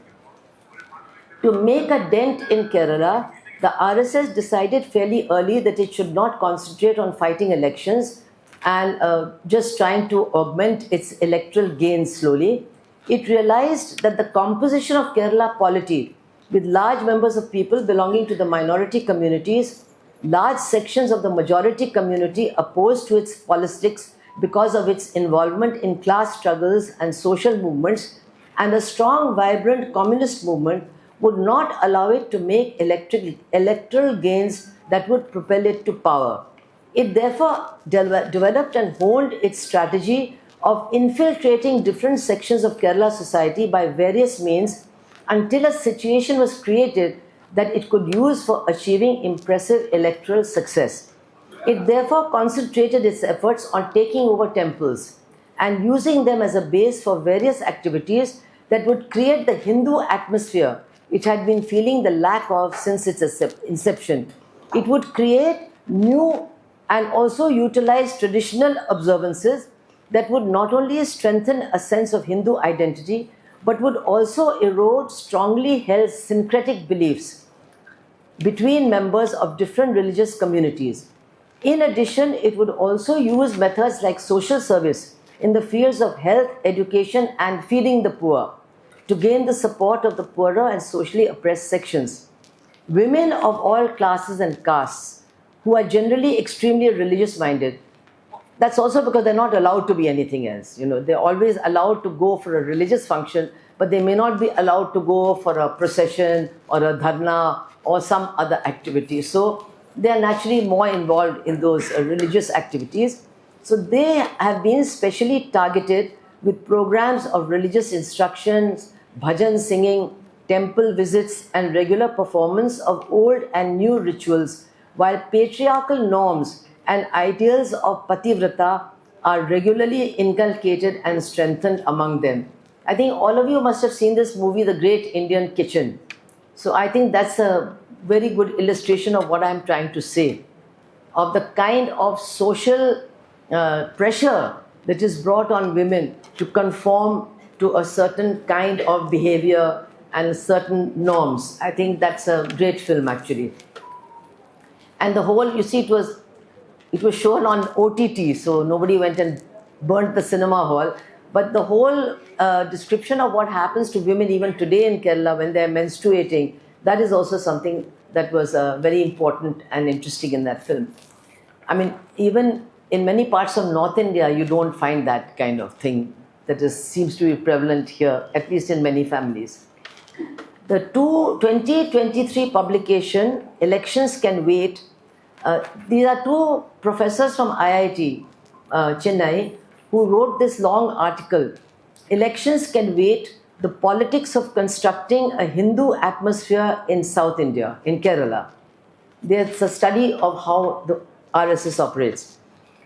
To make a dent in Kerala, the RSS decided fairly early that it should not concentrate on fighting elections and just trying to augment its electoral gains slowly. It realized that the composition of Kerala polity, with large numbers of people belonging to the minority communities, large sections of the majority community opposed to its politics because of its involvement in class struggles and social movements, and a strong, vibrant communist movement would not allow it to make electoral gains that would propel it to power. It therefore developed and honed its strategy of infiltrating different sections of Kerala society by various means until a situation was created that it could use for achieving impressive electoral success. It therefore concentrated its efforts on taking over temples and using them as a base for various activities that would create the Hindu atmosphere it had been feeling the lack of since its inception. It would create new and also utilize traditional observances that would not only strengthen a sense of Hindu identity, but would also erode strongly held syncretic beliefs between members of different religious communities. In addition, it would also use methods like social service in the fields of health, education, and feeding the poor to gain the support of the poorer and socially oppressed sections. Women of all classes and castes who are generally extremely religious minded, that's also because they're not allowed to be anything else. They're always allowed to go for a religious function, but they may not be allowed to go for a procession or a dharna or some other activity. So they are naturally more involved in those religious activities. So they have been specially targeted with programs of religious instructions, bhajan singing, temple visits, and regular performance of old and new rituals, while patriarchal norms and ideals of pativrata are regularly inculcated and strengthened among them. I think all of you must have seen this movie, The Great Indian Kitchen. So I think that's a very good illustration of what I'm trying to say, of the kind of social pressure that is brought on women to conform to a certain kind of behavior and certain norms. I think that's a great film actually. And the whole, you see, it was shown on OTT, so nobody went and burnt the cinema hall. But the whole description of what happens to women even today in Kerala when they're menstruating, that is also something that was very important and interesting in that film. I mean, even in many parts of North India, you don't find that kind of thing that seems to be prevalent here, at least in many families. The 2023 publication, Elections Can Wait, these are two professors from IIT, Chennai, who wrote this long article, Elections Can Wait, the Politics of Constructing a Hindu Atmosphere in South India, in Kerala. There's a study of how the RSS operates.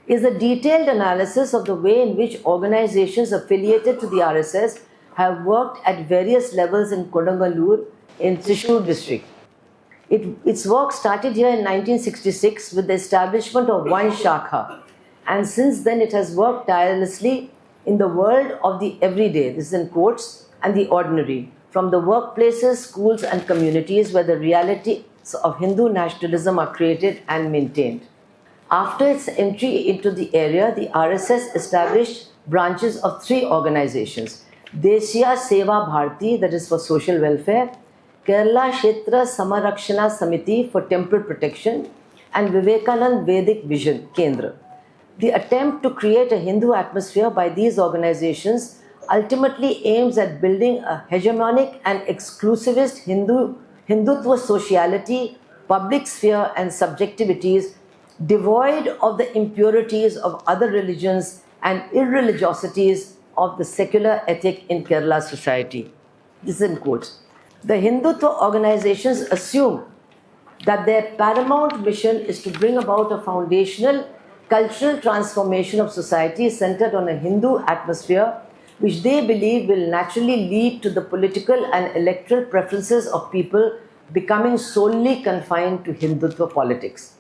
Is a detailed analysis of the way in which organizations affiliated to the RSS have worked at various levels in Kodangallur in Thrissur district. Its work started here in 1966 with the establishment of one Shakha, and since then it has worked tirelessly in the world of the everyday, this is in quotes, and the ordinary, from the workplaces, schools and communities where the realities of Hindu nationalism are created and maintained. After its entry into the area, the RSS established branches of three organizations, Deshiya Seva Bharati, that is for social welfare, Kerala Kshetra Samarakshana Samiti for temple protection, and Vivekanand Vedic Vision Kendra. The attempt to create a Hindu atmosphere by these organizations ultimately aims at building a hegemonic and exclusivist Hindutva sociality, public sphere and subjectivities devoid of the impurities of other religions and irreligiosities of the secular ethic in Kerala society. This is in quotes. The Hindutva organizations assume that their paramount mission is to bring about a foundational cultural transformation of society centered on a Hindu atmosphere, which they believe will naturally lead to the political and electoral preferences of people becoming solely confined to Hindutva politics.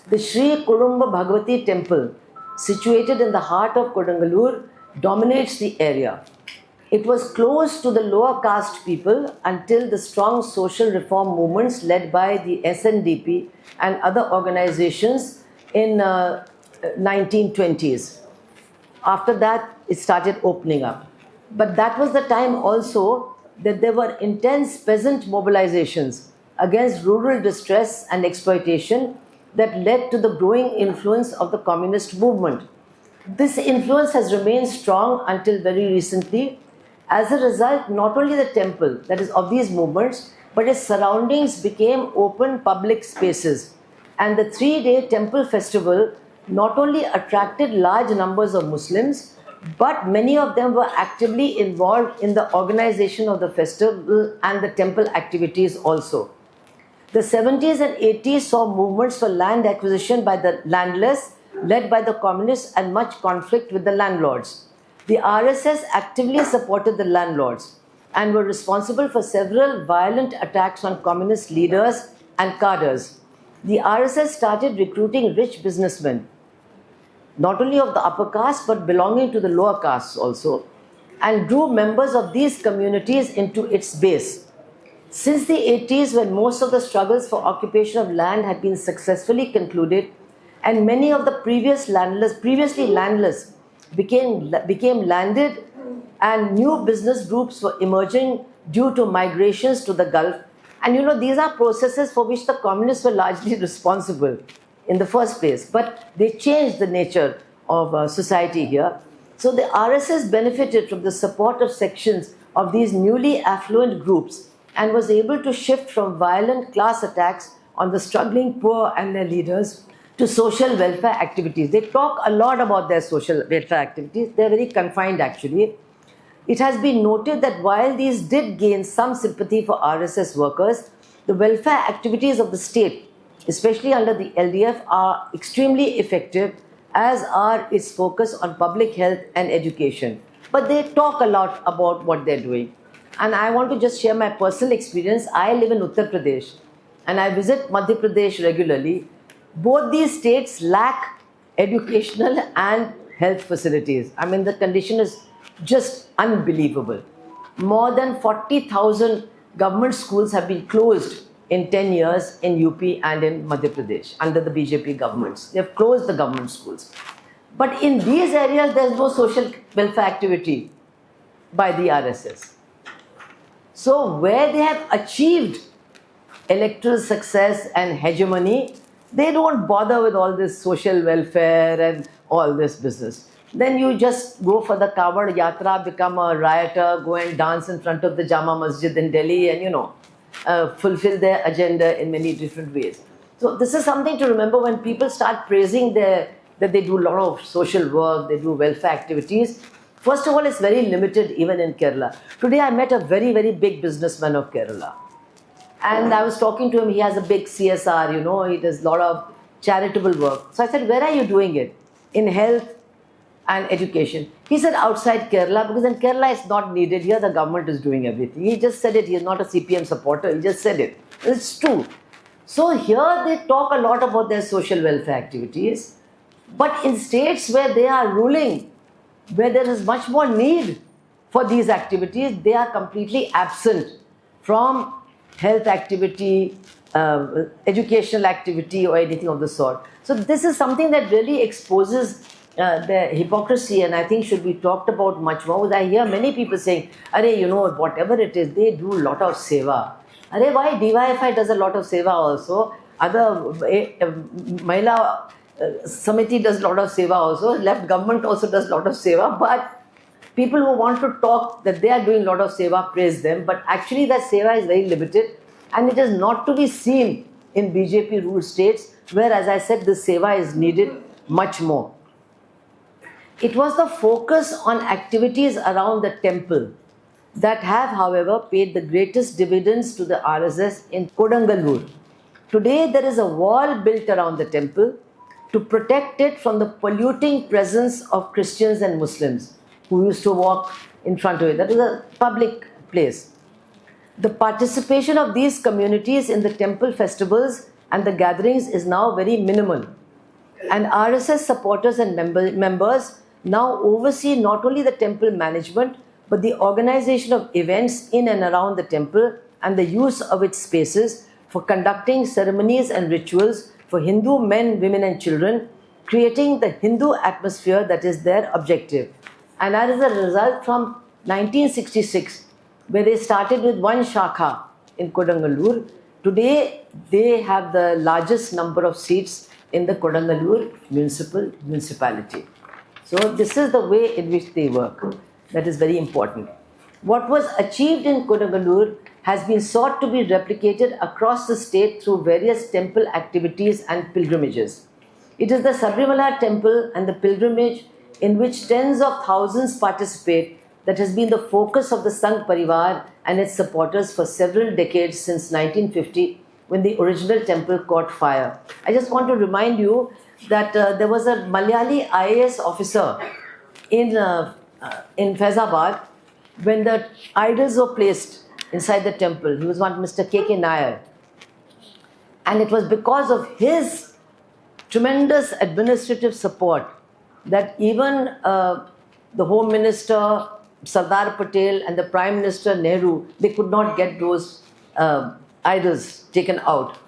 The Sri Kurumba Bhagavati temple, situated in the heart of Kodangallur, dominates the area. It was closed to the lower caste people until the strong social reform movements led by the SNDP and other organizations in 1920s. After that, it started opening up. But that was the time also that there were intense peasant mobilizations against rural distress and exploitation that led to the growing influence of the communist movement. This influence has remained strong until very recently. As a result, not only the temple, that is of these movements, but its surroundings became open public spaces. And the 3-day temple festival not only attracted large numbers of Muslims, but many of them were actively involved in the organization of the festival and the temple activities also. The 70s and 80s saw movements for land acquisition by the landless, led by the communists, and much conflict with the landlords. The RSS actively supported the landlords and were responsible for several violent attacks on communist leaders and cadres. The RSS started recruiting rich businessmen, not only of the upper caste but belonging to the lower castes also, and drew members of these communities into its base. Since the 80s, when most of the struggles for occupation of land had been successfully concluded, and many of the previously landless became landed, and new business groups were emerging due to migrations to the Gulf. And these are processes for which the communists were largely responsible in the first place, but they changed the nature of society here. So the RSS benefited from the support of sections of these newly affluent groups and was able to shift from violent class attacks on the struggling poor and their leaders to social welfare activities. They talk a lot about their social welfare activities. They're very confined actually. It has been noted that while these did gain some sympathy for RSS workers, the welfare activities of the state, especially under the LDF, are extremely effective, as are its focus on public health and education. But they talk a lot about what they're doing. And I want to just share my personal experience. I live in Uttar Pradesh and I visit Madhya Pradesh regularly. Both these states lack educational and health facilities. I mean, the condition is just unbelievable. More than 40,000 government schools have been closed in 10 years in UP and in Madhya Pradesh under the BJP governments. They have closed the government schools. But in these areas, there's no social welfare activity by the RSS. So where they have achieved electoral success and hegemony, they don't bother with all this social welfare and all this business. Then you just go for the Kawad Yatra, become a rioter, go and dance in front of the Jama Masjid in Delhi and, fulfill their agenda in many different ways. So this is something to remember when people start praising that they do a lot of social work, they do welfare activities. First of all, it's very limited even in Kerala. Today I met a very, very big businessman of Kerala. And I was talking to him, he has a big CSR, he does a lot of charitable work. So I said, where are you doing it? In health and education. He said, outside Kerala, because in Kerala it's not needed. Here the government is doing everything. He just said it, he is not a CPM supporter, he just said it. It's true. So here they talk a lot about their social welfare activities. But in states where they are ruling, where there is much more need for these activities, they are completely absent from health activity, educational activity or anything of the sort. So this is something that really exposes the hypocrisy, and I think should be talked about much more. Because I hear many people saying, whatever it is, they do a lot of seva. Why DYFI does a lot of seva also? Other Mahila Samiti does a lot of seva also. Left government also does a lot of seva. But people who want to talk that they are doing a lot of seva, praise them. But actually that seva is very limited. And it is not to be seen in BJP ruled states where, as I said, this seva is needed much more. It was the focus on activities around the temple that have, however, paid the greatest dividends to the RSS in Kodangalur. Today, there is a wall built around the temple to protect it from the polluting presence of Christians and Muslims who used to walk in front of it. That is a public place. The participation of these communities in the temple festivals and the gatherings is now very minimal. And RSS supporters and members now oversee not only the temple management but the organization of events in and around the temple and the use of its spaces for conducting ceremonies and rituals for Hindu men, women, and children, creating the Hindu atmosphere that is their objective. And that is a result from 1966, where they started with one shakha in Kodangalur. Today, they have the largest number of seats in the Kodangalur municipality. So this is the way in which they work. That is very important. What was achieved in Kodangalur has been sought to be replicated across the state through various temple activities and pilgrimages. It is the Sabrimala temple and the pilgrimage in which tens of thousands participate that has been the focus of the Sangh Parivar and its supporters for several decades since 1950, when the original temple caught fire. I just want to remind you that there was a Malayali IAS officer in Faizabad when the idols were placed inside the temple. He was one Mr. K.K. Nair. And it was because of his tremendous administrative support that even the Home Minister, Sardar Patel, and the Prime Minister Nehru, they could not get those idols taken out.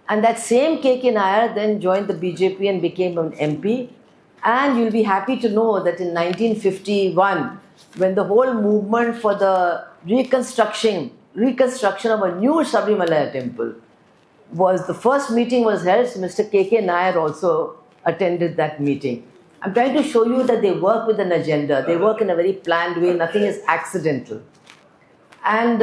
And that same K.K. Nair then joined the BJP and became an MP. And you'll be happy to know that in 1951, when the whole movement for the reconstruction of a new Sabrimala temple was, the first meeting was held, so Mr. K.K. Nair also attended that meeting. I'm trying to show you that they work with an agenda. They work in a very planned way. Nothing is accidental. And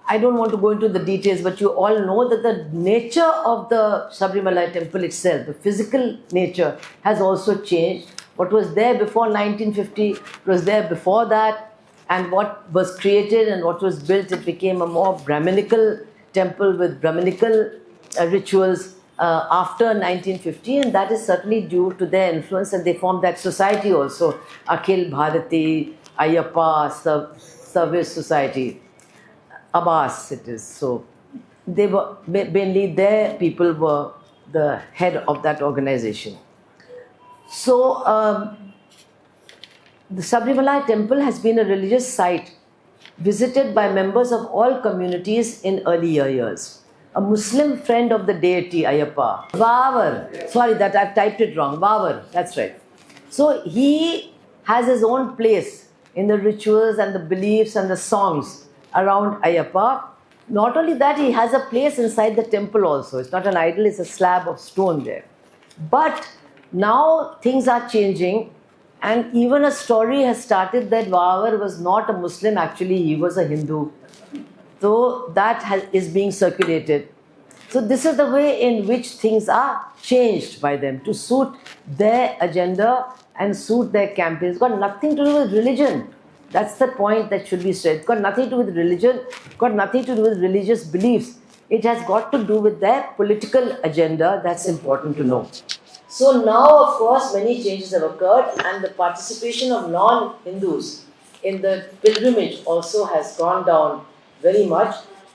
I don't want to go into the details, but you all know that the nature of the Sabrimala temple itself, the physical nature, has also changed. What was there before 1950 was there before that, and what was created and what was built, it became a more Brahminical temple with Brahminical rituals after 1950, and that is certainly due to their influence, and they formed that society also, Akhil Bharati Ayyappa Service Society. Abbas it is. So they were mainly, their people were the head of that organization. So the Sabrimala temple has been a religious site visited by members of all communities in earlier years. A Muslim friend of the deity Ayyappa, Vavar, sorry that I've typed it wrong, Vavar, that's right. So he has his own place in the rituals and the beliefs and the songs around Ayyappa. Not only that, he has a place inside the temple also. It's not an idol, it's a slab of stone there. But now things are changing, and even a story has started that Vavar was not a Muslim, actually he was a Hindu. So that is being circulated. So this is the way in which things are changed by them to suit their agenda and suit their campaigns. It's got nothing to do with religion. That's the point that should be said. It's got nothing to do with religion, it's got nothing to do with religious beliefs. It has got to do with their political agenda. That's important to know. So now, of course, many changes have occurred, and the participation of non-Hindus in the pilgrimage also has gone down very much.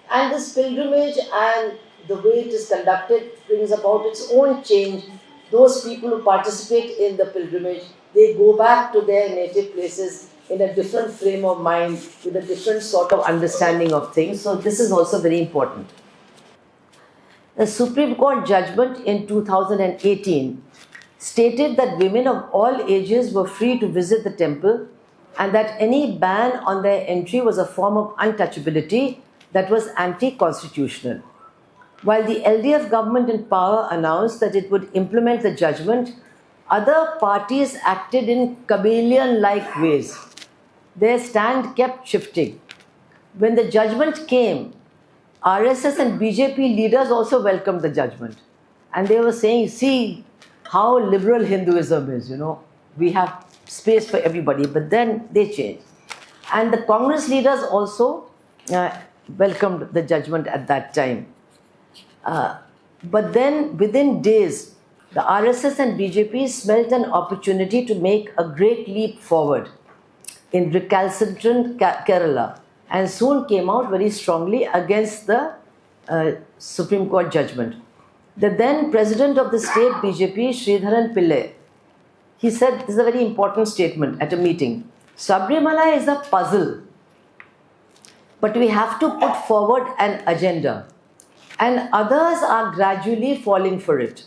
And this pilgrimage and the way it is conducted brings about its own change. Those people who participate in the pilgrimage, they go back to their native places in a different frame of mind, with a different sort of understanding of things. So this is also very important. The Supreme Court judgment in 2018 stated that women of all ages were free to visit the temple, and that any ban on their entry was a form of untouchability that was anti-constitutional. While the LDF government in power announced that it would implement the judgment, other parties acted in chameleon-like ways. Their stand kept shifting. When the judgment came, RSS and BJP leaders also welcomed the judgment. And they were saying, see how liberal Hinduism is, we have space for everybody. But then they changed. And the Congress leaders also welcomed the judgment at that time. But then within days, the RSS and BJP smelt an opportunity to make a great leap forward in recalcitrant Kerala, and soon came out very strongly against the Supreme Court judgment. The then president of the state BJP, Sridharan Pillai, he said, this is a very important statement at a meeting. Sabrimala is a puzzle, but we have to put forward an agenda, and others are gradually falling for it.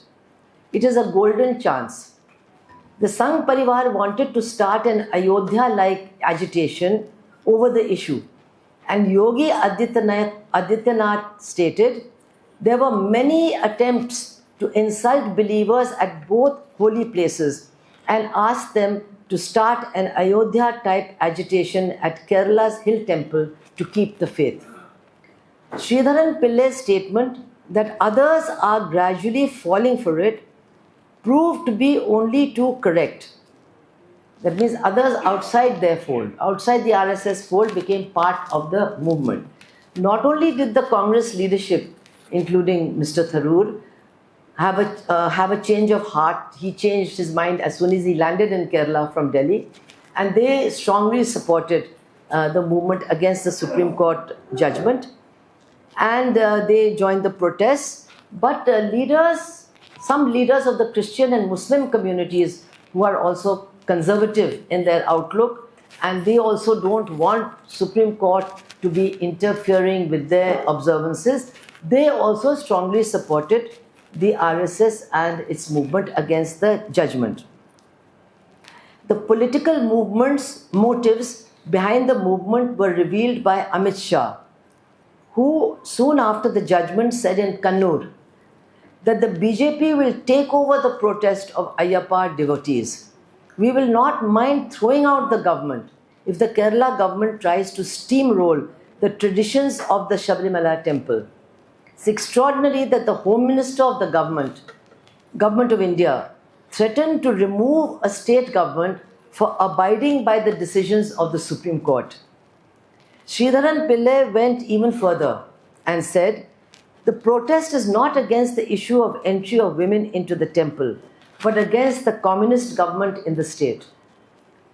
It is a golden chance. The Sangh Parivar wanted to start an Ayodhya-like agitation over the issue, and Yogi Adityanath stated, there were many attempts to insult believers at both holy places and asked them to start an Ayodhya-type agitation at Kerala's hill temple to keep the faith. Sridharan Pillai's statement that others are gradually falling for it proved to be only too correct. That means others outside their fold, outside the RSS fold, became part of the movement. Not only did the Congress leadership, including Mr. Tharoor, have a change of heart. He changed his mind as soon as he landed in Kerala from Delhi, and they strongly supported the movement against the Supreme Court judgment, and they joined the protests. But some leaders of the Christian and Muslim communities who are also conservative in their outlook, and they also don't want Supreme Court to be interfering with their observances, they also strongly supported the RSS and its movement against the judgment. The political motives behind the movement were revealed by Amit Shah, who soon after the judgment said in Kannur that the BJP will take over the protest of Ayyappa devotees. We will not mind throwing out the government if the Kerala government tries to steamroll the traditions of the Sabrimala temple. It's extraordinary that the Home Minister of the government of India, threatened to remove a state government for abiding by the decisions of the Supreme Court. Sridharan Pillai went even further and said, the protest is not against the issue of entry of women into the temple, but against the communist government in the state.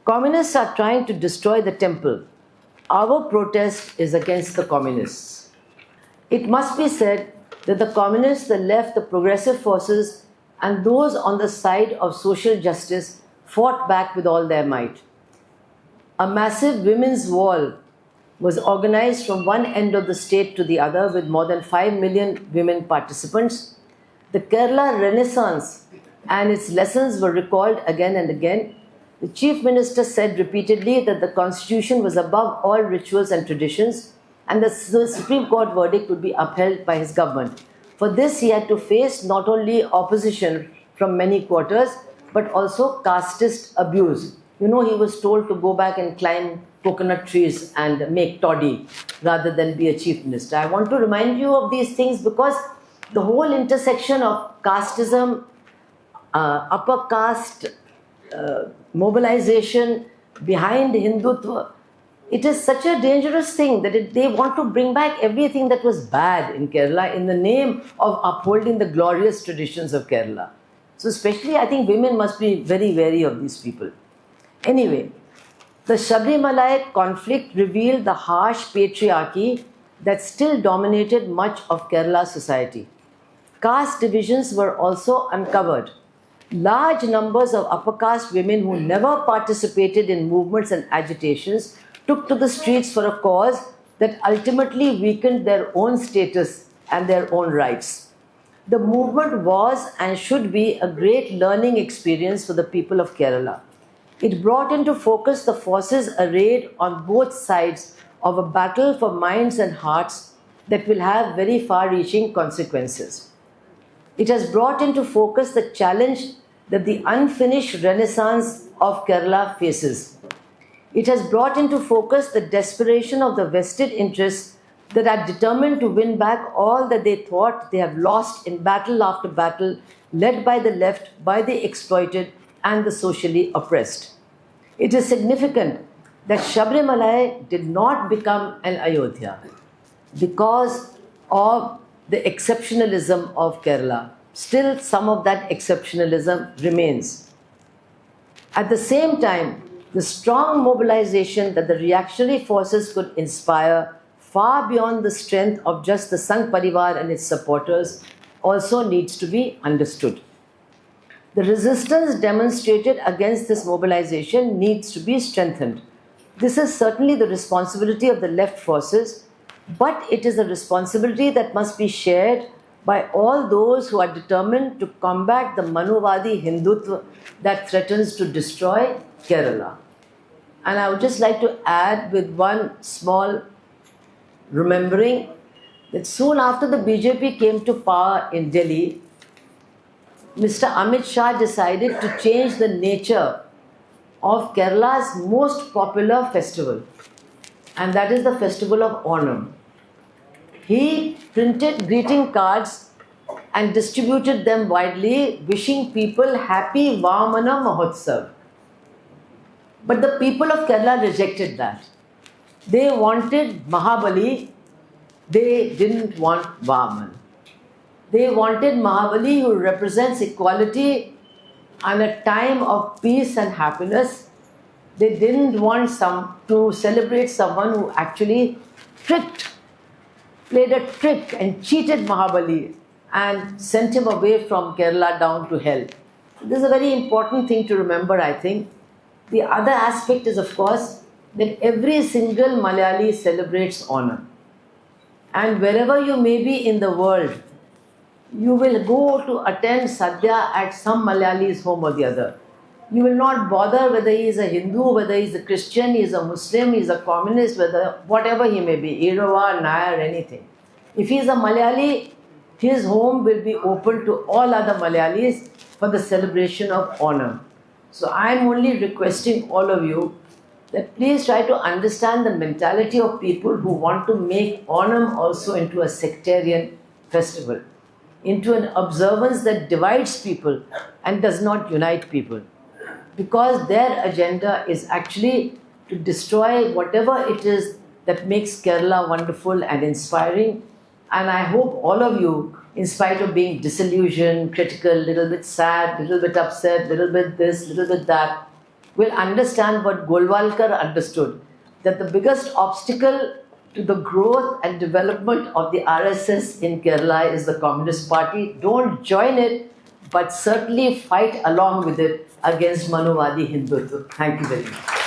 Communists are trying to destroy the temple. Our protest is against the communists. It must be said that the communists, the left, the progressive forces, and those on the side of social justice fought back with all their might. A massive women's wall was organized from one end of the state to the other with more than 5 million women participants. The Kerala Renaissance and its lessons were recalled again and again. The Chief Minister said repeatedly that the Constitution was above all rituals and traditions, and the Supreme Court verdict would be upheld by his government. For this, he had to face not only opposition from many quarters, but also casteist abuse. You know, he was told to go back and climb coconut trees and make toddy rather than be a chief minister. I want to remind you of these things because the whole intersection of casteism, upper caste mobilization behind Hindutva, it is such a dangerous thing that they want to bring back everything that was bad in Kerala in the name of upholding the glorious traditions of Kerala. So especially I think women must be very wary of these people. Anyway, the Sabrimala conflict revealed the harsh patriarchy that still dominated much of Kerala society. Caste divisions were also uncovered. Large numbers of upper caste women who never participated in movements and agitations took to the streets for a cause that ultimately weakened their own status and their own rights. The movement was and should be a great learning experience for the people of Kerala. It brought into focus the forces arrayed on both sides of a battle for minds and hearts that will have very far-reaching consequences. It has brought into focus the challenge that the unfinished renaissance of Kerala faces. It has brought into focus the desperation of the vested interests that are determined to win back all that they thought they have lost in battle after battle, led by the left, by the exploited, and the socially oppressed. It is significant that Sabrimala did not become an Ayodhya because of the exceptionalism of Kerala. Still, some of that exceptionalism remains. At the same time, the strong mobilization that the reactionary forces could inspire far beyond the strength of just the Sangh Parivar and its supporters also needs to be understood. The resistance demonstrated against this mobilization needs to be strengthened. This is certainly the responsibility of the left forces, but it is a responsibility that must be shared by all those who are determined to combat the Manuvadi Hindutva that threatens to destroy Kerala. And I would just like to add with one small remembering that soon after the BJP came to power in Delhi, Mr. Amit Shah decided to change the nature of Kerala's most popular festival, and that is the festival of Onam. He printed greeting cards and distributed them widely, wishing people happy Vamana Mahotsav. But the people of Kerala rejected that. They wanted Mahabali, they didn't want Vaman. They wanted Mahabali, who represents equality and a time of peace and happiness. They didn't want to celebrate someone who actually played a trick and cheated Mahabali and sent him away from Kerala down to hell. This is a very important thing to remember, I think. The other aspect is, of course, that every single Malayali celebrates Onam. And wherever you may be in the world, you will go to attend Sadhya at some Malayali's home or the other. You will not bother whether he is a Hindu, whether he is a Christian, he is a Muslim, he is a communist, whatever he may be, Irava, Nair, anything. If he is a Malayali, his home will be open to all other Malayalis for the celebration of Onam. So I am only requesting all of you that please try to understand the mentality of people who want to make Onam also into a sectarian festival, into an observance that divides people and does not unite people. Because their agenda is actually to destroy whatever it is that makes Kerala wonderful and inspiring. And I hope all of you, in spite of being disillusioned, critical, little bit sad, little bit upset, little bit this, little bit that, will understand what Golwalkar understood, that the biggest obstacle to the growth and development of the RSS in Kerala is the Communist Party. Don't join it, but certainly fight along with it against Manuvadi Hindutva. Thank you very much.